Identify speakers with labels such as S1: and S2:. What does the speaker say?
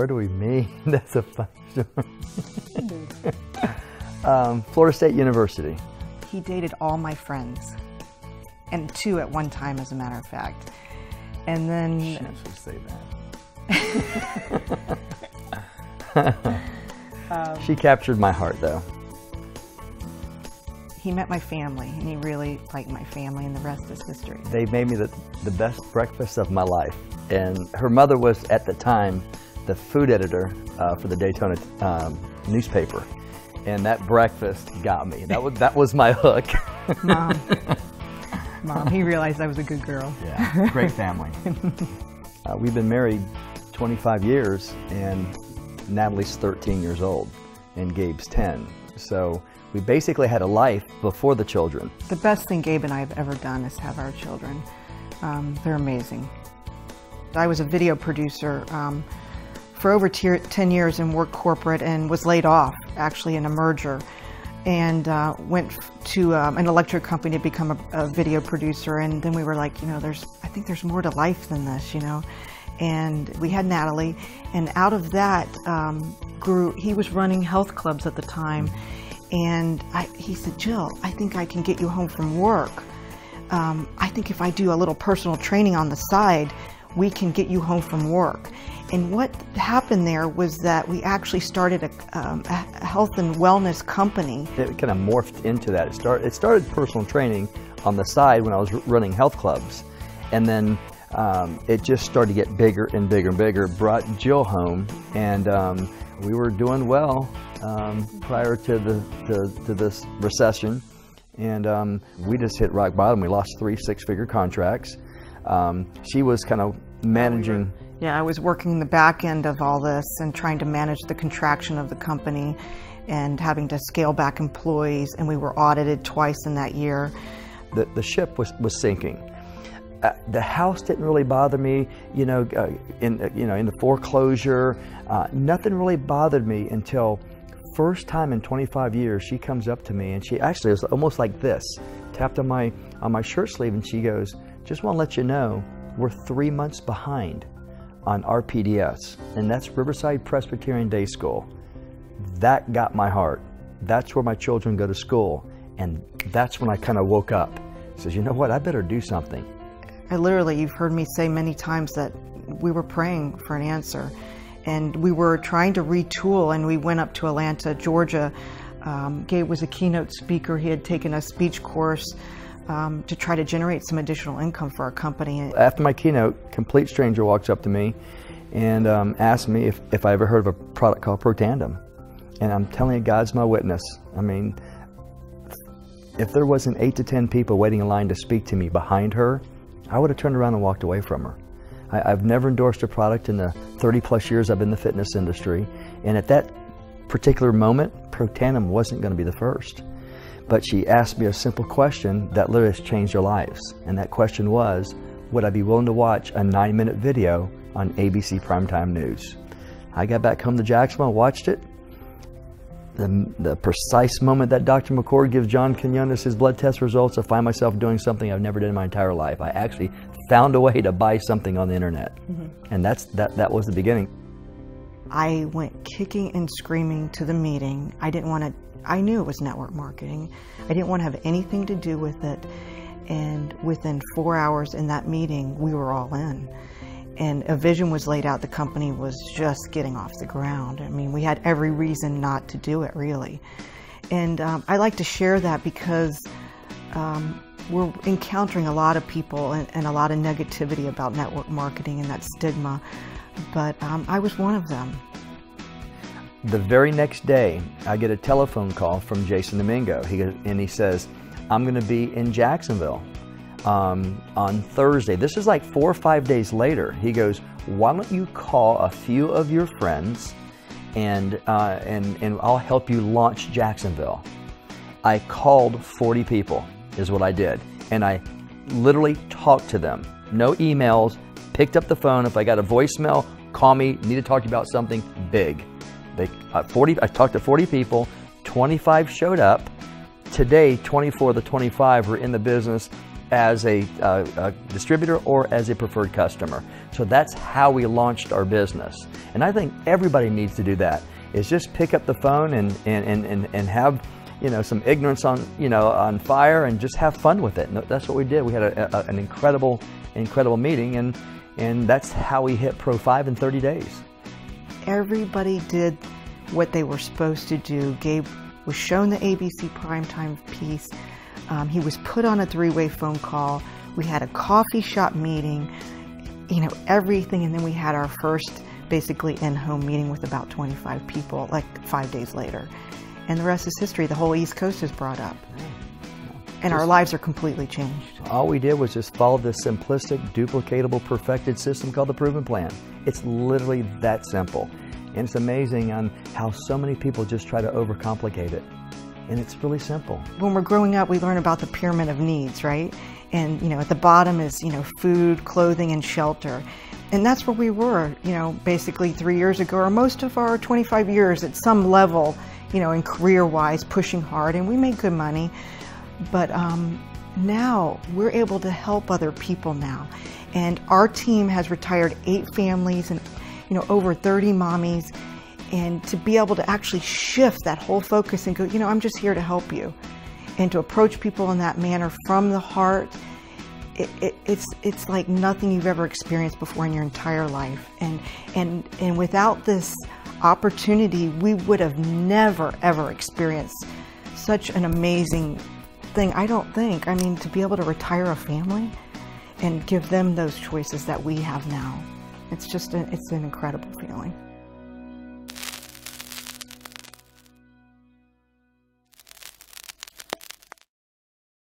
S1: where do we meet? That's a fun story. Florida State University.
S2: He dated all my friends, and 2 at one time, as a matter of fact. And then...
S1: Shouldn't actually say that. She captured my heart, though.
S2: He met my family, and he really liked my family, and the rest is history.
S1: They made me the best breakfast of my life. And her mother was, at the time, the food editor for the Daytona newspaper. And that breakfast got me. That was my hook.
S2: Mom, he realized I was a good girl.
S1: Yeah, great family. We've been married 25 years, and Natalie's 13 years old, and Gabe's 10. So we basically had a life before the children.
S2: The best thing Gabe and I have ever done is have our children. They're amazing. I was a video producer for over 10 years and worked corporate, and was laid off actually in a merger, and went to an electric company to become a video producer. And then we were like, I think there's more to life than this, And we had Natalie, and out of that grew, he was running health clubs at the time. And he said, Jill, I think I can get you home from work. I think if I do a little personal training on the side, we can get you home from work. And what happened there was that we actually started a health and wellness company.
S1: It kind of morphed into that. It started personal training on the side when I was running health clubs. And then it just started to get bigger and bigger and bigger, brought Jill home, and we were doing well prior to this recession. And we just hit rock bottom. We lost 3 six-figure contracts. She was kind of managing.
S2: Yeah, I was working the back end of all this and trying to manage the contraction of the company and having to scale back employees, and we were audited twice in that year.
S1: The ship was sinking. The house didn't really bother me, in the foreclosure. Nothing really bothered me until first time in 25 years she comes up to me, and she actually was almost like this, tapped on my shirt sleeve, and she goes, "Just want to let you know we're 3 months behind on RPDS, and that's Riverside Presbyterian Day School." That got my heart. That's where my children go to school, and that's when I kind of woke up. Says, you know what, I better do something.
S2: You've heard me say many times that we were praying for an answer, and we were trying to retool, and we went up to Atlanta, Georgia. Gabe was a keynote speaker. He had taken a speech course to try to generate some additional income for our company.
S1: After my keynote, complete stranger walks up to me and asked me if I ever heard of a product called Protandem. And I'm telling you, God's my witness. I mean, if there wasn't 8 to 10 people waiting in line to speak to me behind her, I would have turned around and walked away from her. I've never endorsed a product in the 30 plus years I've been in the fitness industry. And at that particular moment, Protandem wasn't going to be the first. But she asked me a simple question that literally has changed our lives. And that question was, would I be willing to watch a 9-minute video on ABC Primetime News? I got back home to Jacksonville, watched it. The precise moment that Dr. McCord gives John Quinones his blood test results, I find myself doing something I've never done in my entire life. I actually found a way to buy something on the internet. And that was the beginning.
S2: I went kicking and screaming to the meeting. I knew it was network marketing. I didn't want to have anything to do with it. And within 4 hours in that meeting, we were all in. And a vision was laid out. The company was just getting off the ground. I mean, we had every reason not to do it, really. And I like to share that because we're encountering a lot of people and a lot of negativity about network marketing and that stigma. But I was one of them.
S1: The very next day, I get a telephone call from Jason Domingo. He says, I'm going to be in Jacksonville on Thursday. This is like 4 or 5 days later. He goes, why don't you call a few of your friends and I'll help you launch Jacksonville. I called 40 people is what I did. And I literally talked to them. No emails, picked up the phone. If I got a voicemail, call me, need to talk to you about something big. I talked to 40 people, 25 showed up. Today, 24 of the 25 are in the business as a distributor or as a preferred customer. So that's how we launched our business. And I think everybody needs to do that, is just pick up the phone and have, you know, some ignorance on, you know, on fire, and just have fun with it. And that's what we did. We had an incredible meeting, and that's how we hit Pro 5 in 30 days.
S2: Everybody did what they were supposed to do. Gabe was shown the ABC primetime piece. He was put on a 3-way phone call. We had a coffee shop meeting, you know, everything. And then we had our first basically in-home meeting with about 25 people, like 5 days later. And the rest is history. The whole East Coast is brought up. And our lives are completely changed.
S1: All we did was just follow this simplistic, duplicatable, perfected system called the Proven Plan. It's literally that simple. And it's amazing on how so many people just try to overcomplicate it. And it's really simple. When
S2: we're growing up, we learn about the pyramid of needs, right? And, you know, at the bottom is, you know, food, clothing, and shelter. And that's where we were, you know, basically 3 years ago, or most of our 25 years at some level, you know, in career-wise, pushing hard, and we made good money. But now we're able to help other people now. And our team has retired 8 families and, you know, over 30 mommies. And to be able to actually shift that whole focus and go, you know, I'm just here to help you. And to approach people in that manner from the heart, it's like nothing you've ever experienced before in your entire life. And without this opportunity, we would have never, ever experienced such an amazing thing, I don't think. I mean, to be able to retire a family and give them those choices that we have now, it's an incredible feeling.